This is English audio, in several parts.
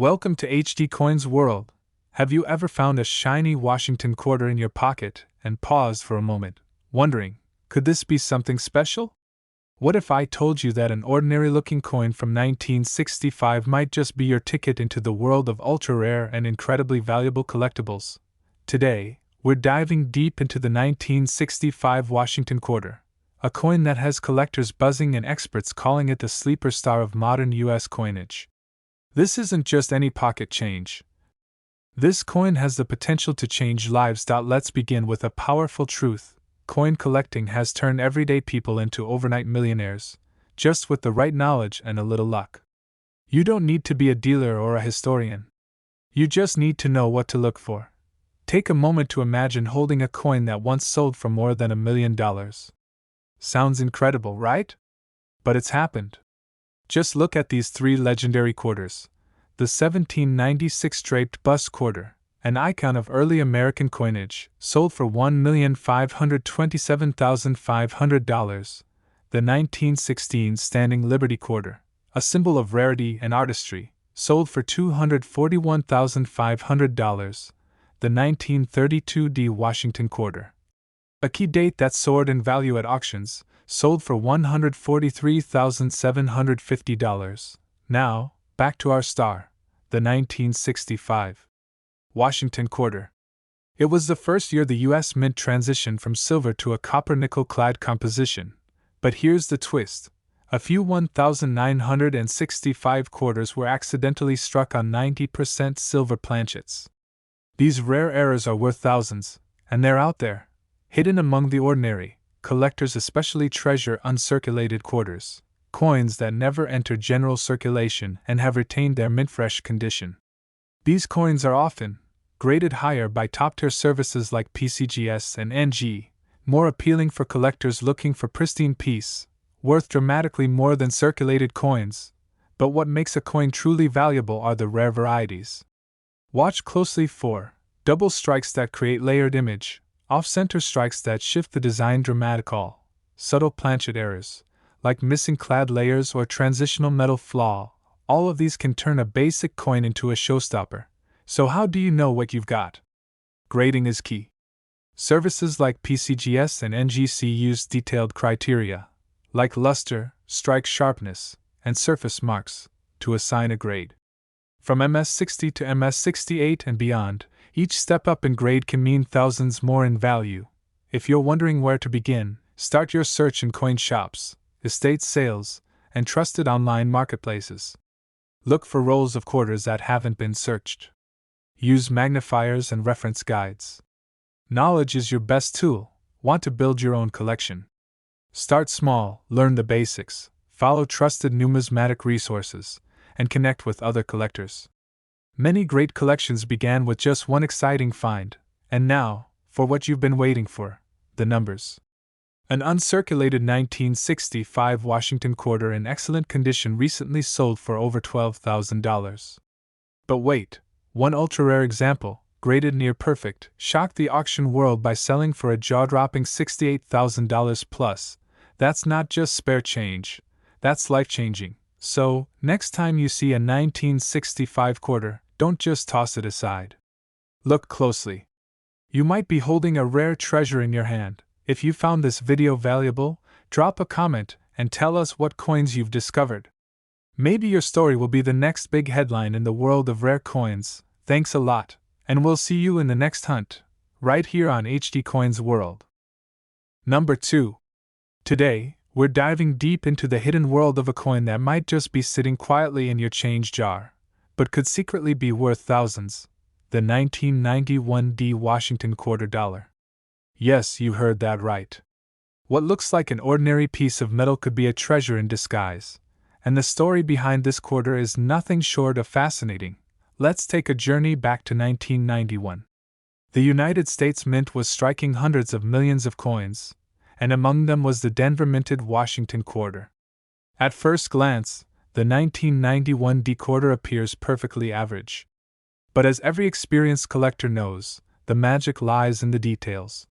Welcome to HD Coins World. Have you ever found a shiny Washington quarter in your pocket and paused for a moment, wondering, could this be something special? What if I told you that an ordinary-looking coin from 1965 might just be your ticket into the world of ultra-rare and incredibly valuable collectibles? Today, we're diving deep into the 1965 Washington quarter, a coin that has collectors buzzing and experts calling it the sleeper star of modern U.S. coinage. This isn't just any pocket change. This coin has the potential to change lives. Let's begin with a powerful truth. Coin collecting has turned everyday people into overnight millionaires, just with the right knowledge and a little luck. You don't need to be a dealer or a historian. You just need to know what to look for. Take a moment to imagine holding a coin that once sold for more than $1 million. Sounds incredible, right? But it's happened. Just look at these three legendary quarters. The 1796 draped bust quarter, an icon of early American coinage, sold for $1,527,500. The 1916 standing Liberty quarter, a symbol of rarity and artistry, sold for $241,500. The 1932 D Washington quarter, a key date that soared in value at auctions, sold for $143,750. Now, back to our star, the 1965 Washington quarter. It was the first year the U.S. Mint transitioned from silver to a copper-nickel-clad composition. But here's the twist. A few 1,965 quarters were accidentally struck on 90% silver planchets. These rare errors are worth thousands, and they're out there, hidden among the ordinary. Collectors especially treasure uncirculated quarters, coins that never enter general circulation and have retained their mint-fresh condition. These coins are often graded higher by top-tier services like PCGS and NG, more appealing for collectors looking for pristine piece, worth dramatically more than circulated coins. But what makes a coin truly valuable are the rare varieties. Watch closely for double strikes that create layered image, off-center strikes that shift the design dramatically, subtle planchet errors, like missing clad layers or transitional metal flaw. All of these can turn a basic coin into a showstopper. So how do you know what you've got? Grading is key. Services like PCGS and NGC use detailed criteria, like luster, strike sharpness, and surface marks, to assign a grade. From MS60 to MS68 and beyond, each step up in grade can mean thousands more in value. If you're wondering where to begin, start your search in coin shops, estate sales, and trusted online marketplaces. Look for rolls of quarters that haven't been searched. Use magnifiers and reference guides. Knowledge is your best tool. Want to build your own collection? Start small, learn the basics, follow trusted numismatic resources, and connect with other collectors. Many great collections began with just one exciting find, and now, for what you've been waiting for, the numbers. An uncirculated 1965 Washington quarter in excellent condition recently sold for over $12,000. But wait, one ultra-rare example, graded near perfect, shocked the auction world by selling for a jaw-dropping $68,000 plus. That's not just spare change, that's life-changing. So, next time you see a 1965 quarter, don't just toss it aside. Look closely. You might be holding a rare treasure in your hand. If you found this video valuable, drop a comment and tell us what coins you've discovered. Maybe your story will be the next big headline in the world of rare coins. Thanks a lot, and we'll see you in the next hunt, right here on HD Coins World. Number 2. Today, we're diving deep into the hidden world of a coin that might just be sitting quietly in your change jar, but could secretly be worth thousands. The 1991 D Washington quarter dollar. Yes, you heard that right. What looks like an ordinary piece of metal could be a treasure in disguise, and the story behind this quarter is nothing short of fascinating. Let's take a journey back to 1991. The United States Mint was striking hundreds of millions of coins, and among them was the Denver-minted Washington quarter. At first glance, the 1991 D quarter appears perfectly average. But as every experienced collector knows, the magic lies in the details.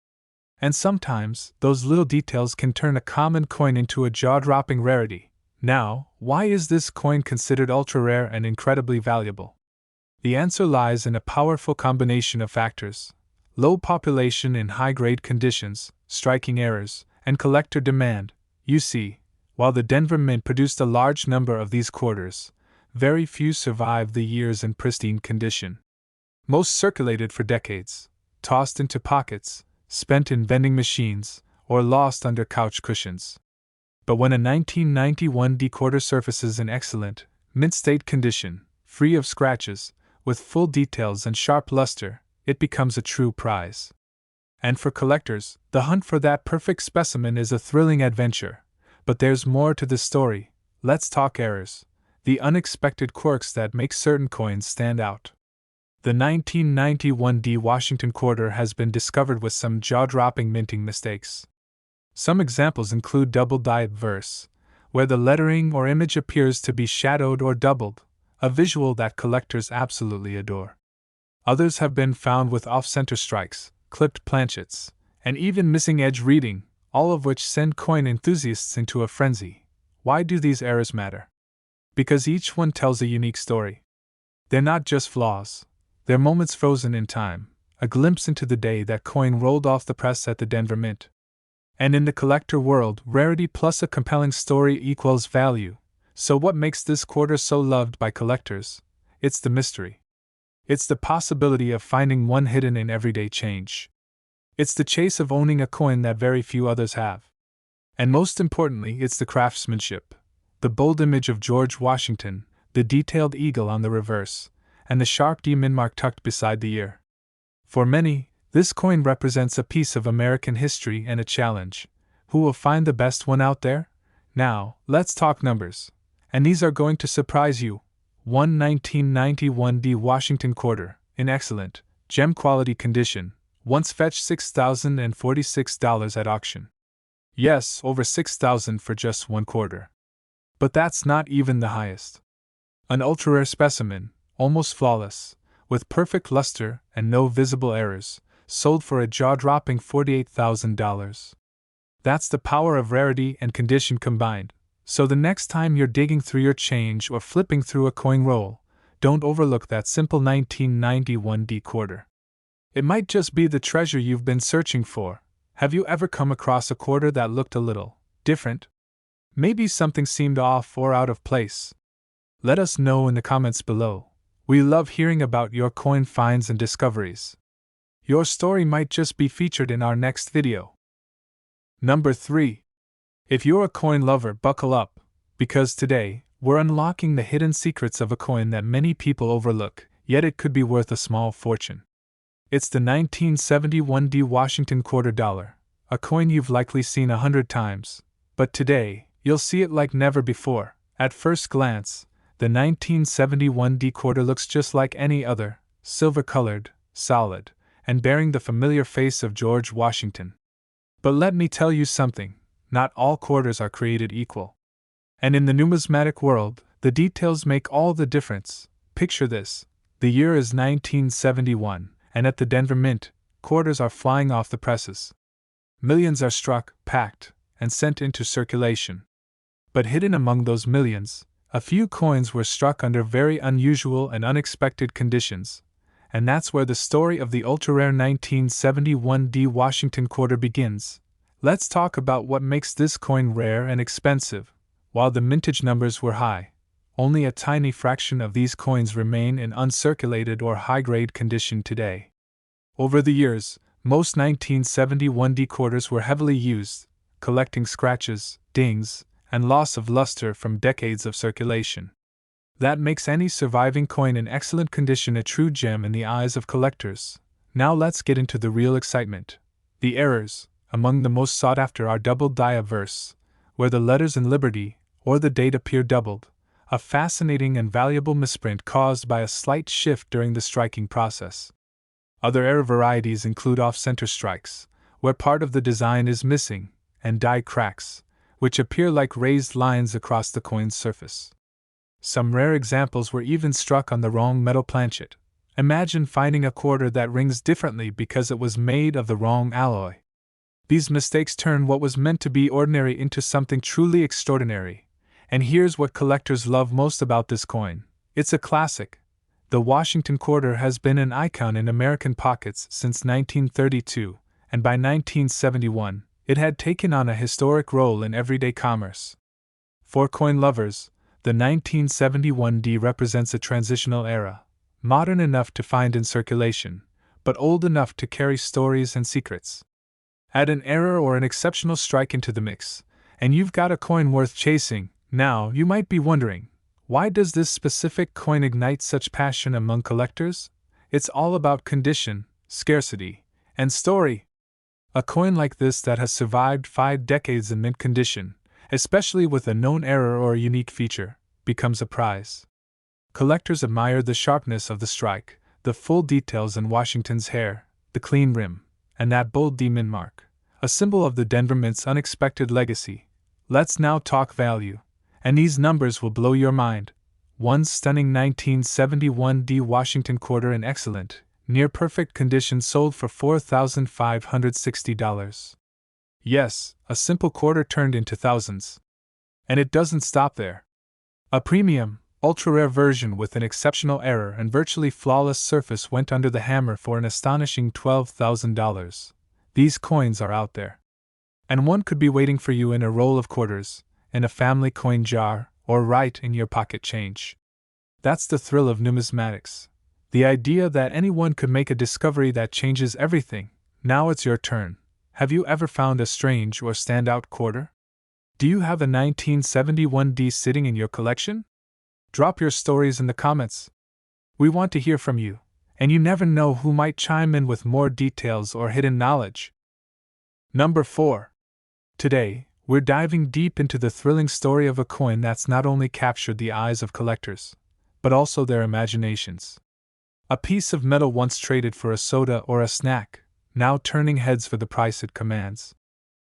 And sometimes, those little details can turn a common coin into a jaw-dropping rarity. Now, why is this coin considered ultra-rare and incredibly valuable? The answer lies in a powerful combination of factors: low population in high-grade conditions, striking errors, and collector demand. You see, while the Denver Mint produced a large number of these quarters, very few survived the years in pristine condition. Most circulated for decades, tossed into pockets, spent in vending machines, or lost under couch cushions. But when a 1991 D quarter surfaces in excellent, mint-state condition, free of scratches, with full details and sharp luster, it becomes a true prize. And for collectors, the hunt for that perfect specimen is a thrilling adventure. But there's more to the story. Let's talk errors, the unexpected quirks that make certain coins stand out. The 1991 D Washington quarter has been discovered with some jaw-dropping minting mistakes. Some examples include double-die verse, where the lettering or image appears to be shadowed or doubled, a visual that collectors absolutely adore. Others have been found with off-center strikes, clipped planchets, and even missing edge reading, all of which send coin enthusiasts into a frenzy. Why do these errors matter? Because each one tells a unique story. They're not just flaws, they're moments frozen in time, a glimpse into the day that coin rolled off the press at the Denver Mint. And in the collector world, rarity plus a compelling story equals value. So what makes this quarter so loved by collectors? It's the mystery. It's the possibility of finding one hidden in everyday change. It's the chase of owning a coin that very few others have. And most importantly, it's the craftsmanship. The bold image of George Washington, the detailed eagle on the reverse, and the sharp D min mark tucked beside the ear. For many, this coin represents a piece of American history and a challenge. Who will find the best one out there? Now, let's talk numbers. And these are going to surprise you. 1991 D Washington quarter, in excellent, gem quality condition, once fetched $6,046 at auction. Yes, over $6,000 for just one quarter. But that's not even the highest. An ultra-rare specimen, almost flawless, with perfect luster and no visible errors, sold for a jaw-dropping $48,000. That's the power of rarity and condition combined. So the next time you're digging through your change or flipping through a coin roll, don't overlook that simple 1991 D quarter. It might just be the treasure you've been searching for. Have you ever come across a quarter that looked a little different? Maybe something seemed off or out of place. Let us know in the comments below. We love hearing about your coin finds and discoveries. Your story might just be featured in our next video. Number 3. If you're a coin lover, buckle up, because today, we're unlocking the hidden secrets of a coin that many people overlook, yet it could be worth a small fortune. It's the 1971 D Washington quarter dollar, a coin you've likely seen 100 times, but today, you'll see it like never before. At first glance, the 1971 D quarter looks just like any other, silver-colored, solid, and bearing the familiar face of George Washington. But let me tell you something. Not all quarters are created equal. And in the numismatic world, the details make all the difference. Picture this. The year is 1971, and at the Denver Mint, quarters are flying off the presses. Millions are struck, packed, and sent into circulation. But hidden among those millions, a few coins were struck under very unusual and unexpected conditions. And that's where the story of the ultra-rare 1971 D Washington quarter begins. Let's talk about what makes this coin rare and expensive. While the mintage numbers were high, only a tiny fraction of these coins remain in uncirculated or high-grade condition today. Over the years, most 1971 D quarters were heavily used, collecting scratches, dings, and loss of luster from decades of circulation. That makes any surviving coin in excellent condition a true gem in the eyes of collectors. Now let's get into the real excitement. The errors. Among the most sought after are double-die verse, where the letters in Liberty or the date appear doubled, a fascinating and valuable misprint caused by a slight shift during the striking process. Other error varieties include off-center strikes, where part of the design is missing, and die cracks, which appear like raised lines across the coin's surface. Some rare examples were even struck on the wrong metal planchet. Imagine finding a quarter that rings differently because it was made of the wrong alloy. These mistakes turn what was meant to be ordinary into something truly extraordinary. And here's what collectors love most about this coin. It's a classic. The Washington quarter has been an icon in American pockets since 1932, and by 1971, it had taken on a historic role in everyday commerce. For coin lovers, the 1971D represents a transitional era, modern enough to find in circulation, but old enough to carry stories and secrets. Add an error or an exceptional strike into the mix, and you've got a coin worth chasing. Now, you might be wondering, why does this specific coin ignite such passion among collectors? It's all about condition, scarcity, and story. A coin like this that has survived 5 decades in mint condition, especially with a known error or a unique feature, becomes a prize. Collectors admire the sharpness of the strike, the full details in Washington's hair, the clean rim, and that bold D mint mark, a symbol of the Denver Mint's unexpected legacy. Let's now talk value. And these numbers will blow your mind. One stunning 1971D Washington quarter in excellent, near perfect condition sold for $4,560. Yes, a simple quarter turned into thousands. And it doesn't stop there. A premium, ultra-rare version with an exceptional error and virtually flawless surface went under the hammer for an astonishing $12,000. These coins are out there. And one could be waiting for you in a roll of quarters, in a family coin jar, or right in your pocket change. That's the thrill of numismatics. The idea that anyone could make a discovery that changes everything. Now it's your turn. Have you ever found a strange or standout quarter? Do you have a 1971D sitting in your collection? Drop your stories in the comments. We want to hear from you, and you never know who might chime in with more details or hidden knowledge. Number 4. Today, we're diving deep into the thrilling story of a coin that's not only captured the eyes of collectors, but also their imaginations. A piece of metal once traded for a soda or a snack, now turning heads for the price it commands.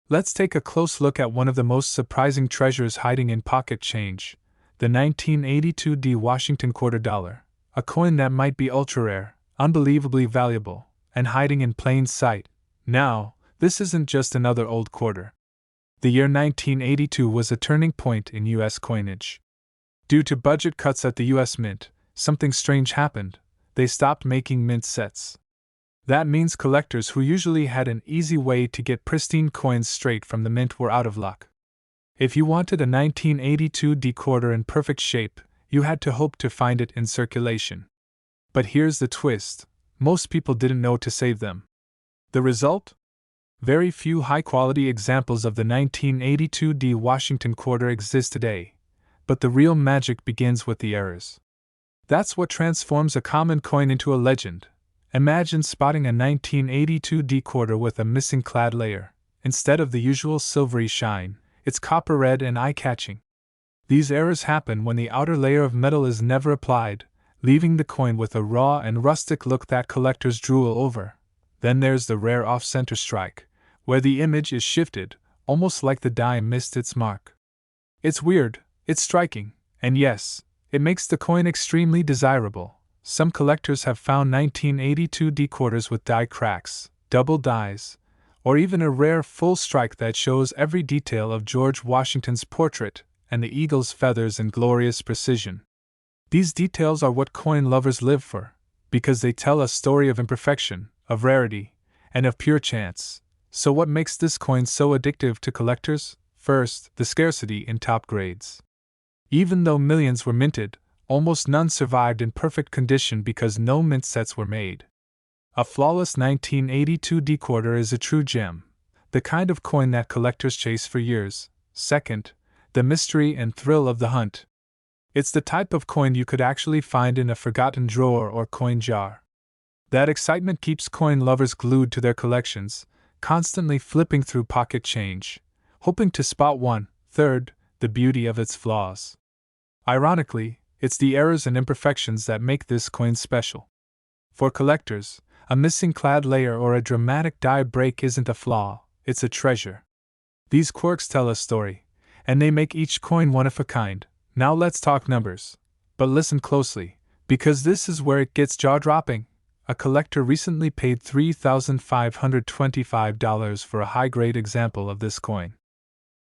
Let's take a close look at one of the most surprising treasures hiding in pocket change, the 1982D Washington quarter dollar, a coin that might be ultra-rare, unbelievably valuable, and hiding in plain sight. Now, this isn't just another old quarter. The year 1982 was a turning point in U.S. coinage. Due to budget cuts at the U.S. Mint, something strange happened. They stopped making mint sets. That means collectors who usually had an easy way to get pristine coins straight from the mint were out of luck. If you wanted a 1982D quarter in perfect shape, you had to hope to find it in circulation. But here's the twist: most people didn't know to save them. The result? Very few high-quality examples of the 1982D Washington quarter exist today, but the real magic begins with the errors. That's what transforms a common coin into a legend. Imagine spotting a 1982D quarter with a missing clad layer. Instead of the usual silvery shine, it's copper red and eye-catching. These errors happen when the outer layer of metal is never applied, leaving the coin with a raw and rustic look that collectors drool over. Then there's the rare off-center strike, where the image is shifted, almost like the die missed its mark. It's weird, it's striking, and yes, it makes the coin extremely desirable. Some collectors have found 1982D quarters with die cracks, double dies, or even a rare full strike that shows every detail of George Washington's portrait and the eagle's feathers in glorious precision. These details are what coin lovers live for, because they tell a story of imperfection, of rarity, and of pure chance. So what makes this coin so addictive to collectors? First, the scarcity in top grades. Even though millions were minted, almost none survived in perfect condition because no mint sets were made. A flawless 1982D quarter is a true gem, the kind of coin that collectors chase for years. Second, the mystery and thrill of the hunt. It's the type of coin you could actually find in a forgotten drawer or coin jar. That excitement keeps coin lovers glued to their collections, constantly flipping through pocket change, hoping to spot one. Third, the beauty of its flaws. Ironically, it's the errors and imperfections that make this coin special. For collectors, a missing clad layer or a dramatic die break isn't a flaw, it's a treasure. These quirks tell a story, and they make each coin one of a kind. Now let's talk numbers. But listen closely, because this is where it gets jaw-dropping. A collector recently paid $3,525 for a high-grade example of this coin.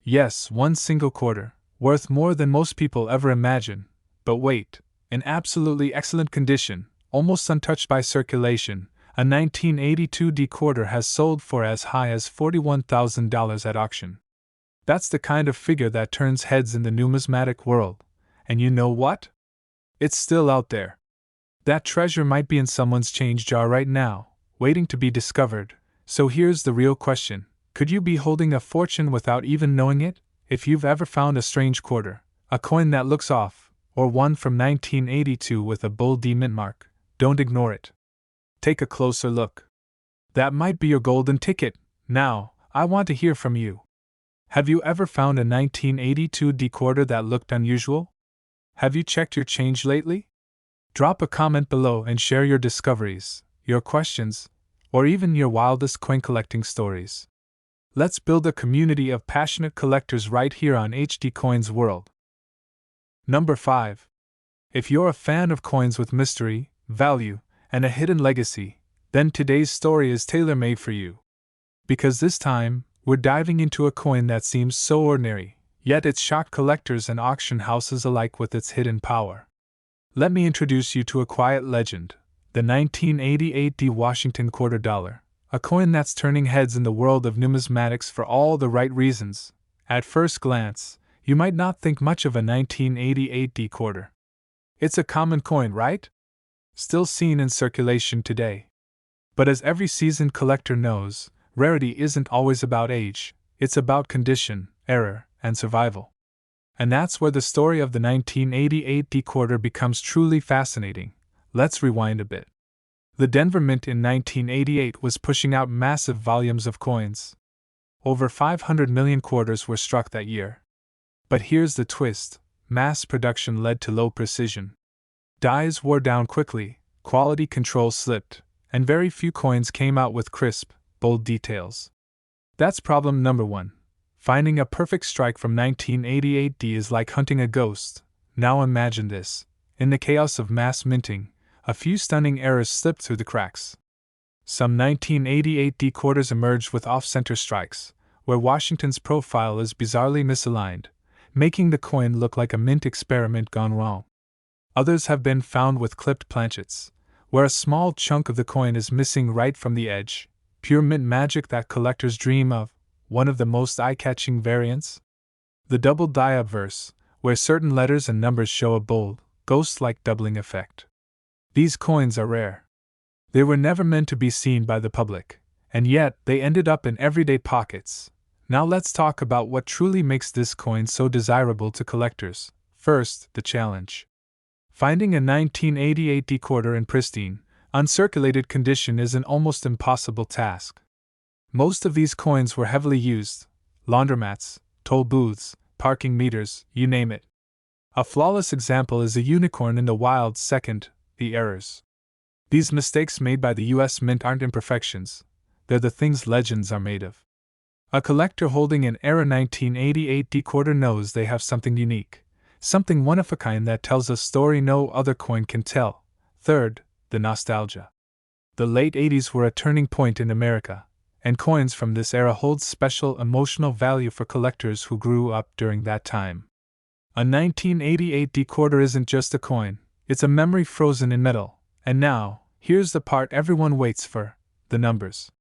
Yes, one single quarter, worth more than most people ever imagine. But wait, In absolutely excellent condition, almost untouched by circulation, a 1982 D quarter has sold for as high as $41,000 at auction. That's the kind of figure that turns heads in the numismatic world. And you know what? It's still out there. That treasure might be in someone's change jar right now, waiting to be discovered. So here's the real question. Could you be holding a fortune without even knowing it? If you've ever found a strange quarter, a coin that looks off, or one from 1982 with a bold D mint mark, don't ignore it. Take a closer look. That might be your golden ticket. Now, I want to hear from you. Have you ever found a 1982 D quarter that looked unusual? Have you checked your change lately? Drop a comment below and share your discoveries, your questions, or even your wildest coin collecting stories. Let's build a community of passionate collectors right here on HD Coins World. Number 5. If you're a fan of coins with mystery, value, and a hidden legacy, then today's story is tailor-made for you. Because this time, we're diving into a coin that seems so ordinary, yet it's shocked collectors and auction houses alike with its hidden power. Let me introduce you to a quiet legend, the 1988 D Washington quarter dollar, a coin that's turning heads in the world of numismatics for all the right reasons. At first glance, you might not think much of a 1988 D quarter. It's a common coin, right? Still seen in circulation today. But as every seasoned collector knows, rarity isn't always about age, it's about condition, error, and survival. And that's where the story of the 1988 D quarter becomes truly fascinating. Let's rewind a bit. The Denver Mint in 1988 was pushing out massive volumes of coins. Over 500 million quarters were struck that year. But here's the twist: mass production led to low precision. Dies wore down quickly, quality control slipped, and very few coins came out with crisp, bold details. That's problem number 1. Finding a perfect strike from 1988 D is like hunting a ghost. Now imagine this. In the chaos of mass minting, a few stunning errors slipped through the cracks. Some 1988 D quarters emerged with off-center strikes, where Washington's profile is bizarrely misaligned, making the coin look like a mint experiment gone wrong. Others have been found with clipped planchets, where a small chunk of the coin is missing right from the edge, pure mint magic that collectors dream of. One of the most eye-catching variants? The double die obverse, where certain letters and numbers show a bold, ghost-like doubling effect. These coins are rare. They were never meant to be seen by the public, and yet they ended up in everyday pockets. Now let's talk about what truly makes this coin so desirable to collectors. First, the challenge. Finding a 1988 D quarter in pristine, uncirculated condition is an almost impossible task. Most of these coins were heavily used: laundromats, toll booths, parking meters, you name it. A flawless example is a unicorn in the wild. Second, the errors. These mistakes made by the US Mint aren't imperfections, they're the things legends are made of. A collector holding an error 1988 D quarter knows they have something unique, something one of a kind that tells a story no other coin can tell. Third, the nostalgia. The late 80s were a turning point in America, and coins from this era hold special emotional value for collectors who grew up during that time. A 1988 D quarter isn't just a coin, it's a memory frozen in metal. And now, here's the part everyone waits for: the numbers.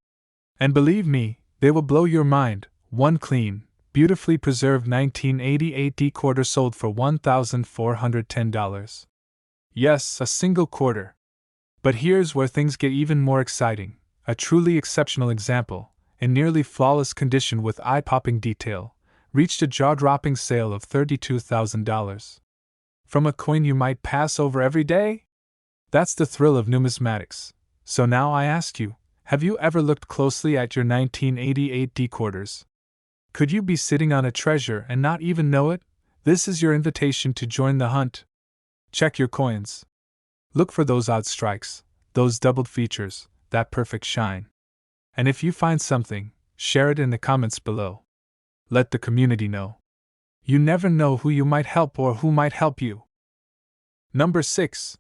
And believe me, they will blow your mind. One clean, beautifully preserved 1988 D quarter sold for $1,410. Yes, a single quarter. But here's where things get even more exciting. A truly exceptional example, in nearly flawless condition with eye-popping detail, reached a jaw-dropping sale of $32,000. From a coin you might pass over every day? That's the thrill of numismatics. So now I ask you, have you ever looked closely at your 1988 D quarters? Could you be sitting on a treasure and not even know it? This is your invitation to join the hunt. Check your coins. Look for those odd strikes, those doubled features, that perfect shine. And if you find something, share it in the comments below. Let the community know. You never know who you might help or who might help you. Number 6.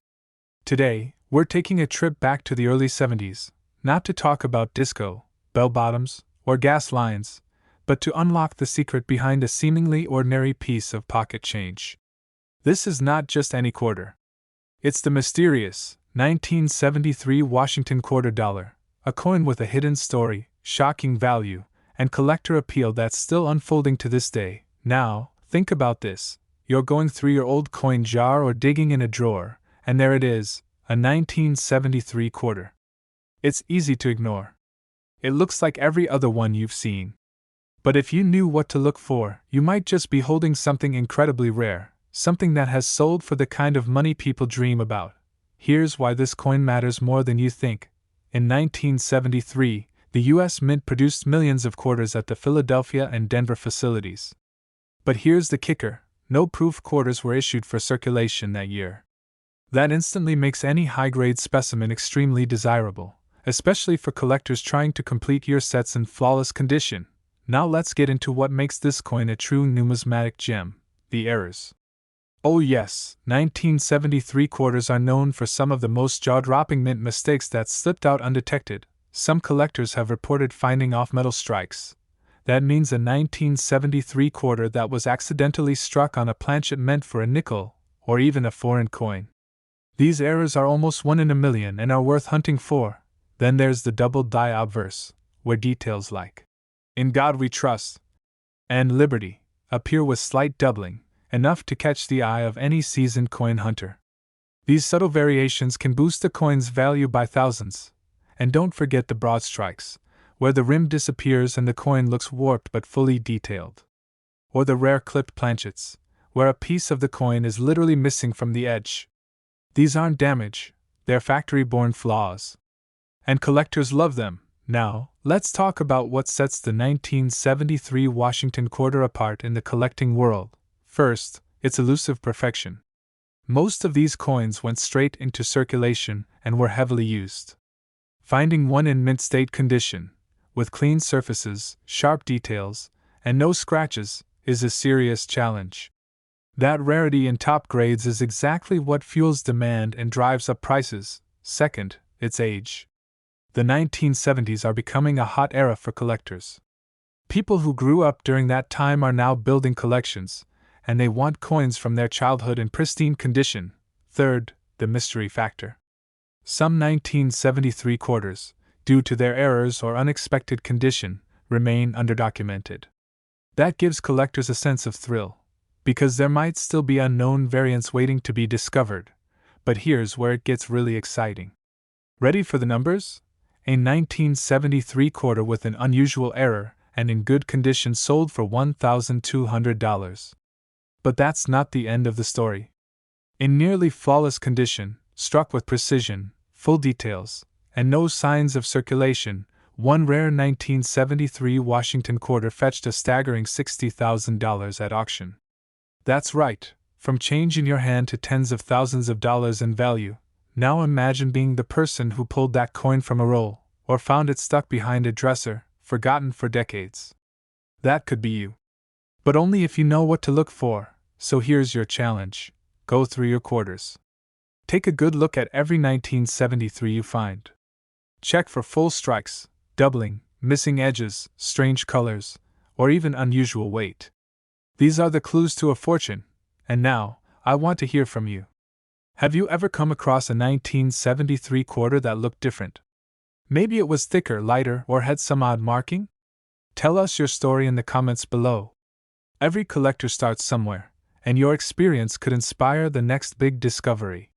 Today, we're taking a trip back to the early 70s, not to talk about disco, bell-bottoms, or gas lines, but to unlock the secret behind a seemingly ordinary piece of pocket change. This is not just any quarter. It's the mysterious 1973 Washington quarter dollar, a coin with a hidden story, shocking value, and collector appeal that's still unfolding to this day. Now, think about this. You're going through your old coin jar or digging in a drawer, and there it is, a 1973 quarter. It's easy to ignore. It looks like every other one you've seen. But if you knew what to look for, you might just be holding something incredibly rare, something that has sold for the kind of money people dream about. Here's why this coin matters more than you think. In 1973, the U.S. Mint produced millions of quarters at the Philadelphia and Denver facilities. But here's the kicker: no proof quarters were issued for circulation that year. That instantly makes any high-grade specimen extremely desirable, especially for collectors trying to complete year sets in flawless condition. Now let's get into what makes this coin a true numismatic gem: the errors. Oh yes, 1973 quarters are known for some of the most jaw-dropping mint mistakes that slipped out undetected. Some collectors have reported finding off-metal strikes. That means a 1973 quarter that was accidentally struck on a planchet meant for a nickel, or even a foreign coin. These errors are almost 1 in a million and are worth hunting for. Then there's the double die obverse, where details like "In God We Trust" and "Liberty" appear with slight doubling, enough to catch the eye of any seasoned coin hunter. These subtle variations can boost a coin's value by thousands. And don't forget the broad strikes, where the rim disappears and the coin looks warped but fully detailed. Or the rare clipped planchets, where a piece of the coin is literally missing from the edge. These aren't damage, they're factory-born flaws. And collectors love them. Now, let's talk about what sets the 1973 Washington quarter apart in the collecting world. First, its elusive perfection. Most of these coins went straight into circulation and were heavily used. Finding one in mint state condition, with clean surfaces, sharp details, and no scratches, is a serious challenge. That rarity in top grades is exactly what fuels demand and drives up prices. Second, its age. The 1970s are becoming a hot era for collectors. People who grew up during that time are now building collections, and they want coins from their childhood in pristine condition. Third, the mystery factor. Some 1973 quarters, due to their errors or unexpected condition, remain underdocumented. That gives collectors a sense of thrill, because there might still be unknown variants waiting to be discovered. But here's where it gets really exciting. Ready for the numbers? A 1973 quarter with an unusual error and in good condition sold for $1,200. But that's not the end of the story. In nearly flawless condition, struck with precision, full details, and no signs of circulation, one rare 1973 Washington quarter fetched a staggering $60,000 at auction. That's right, from change in your hand to tens of thousands of dollars in value. Now imagine being the person who pulled that coin from a roll, or found it stuck behind a dresser, forgotten for decades. That could be you. But only if you know what to look for. So here's your challenge: go through your quarters. Take a good look at every 1973 you find. Check for full strikes, doubling, missing edges, strange colors, or even unusual weight. These are the clues to a fortune. And now, I want to hear from you. Have you ever come across a 1973 quarter that looked different? Maybe it was thicker, lighter, or had some odd marking? Tell us your story in the comments below. Every collector starts somewhere, and your experience could inspire the next big discovery.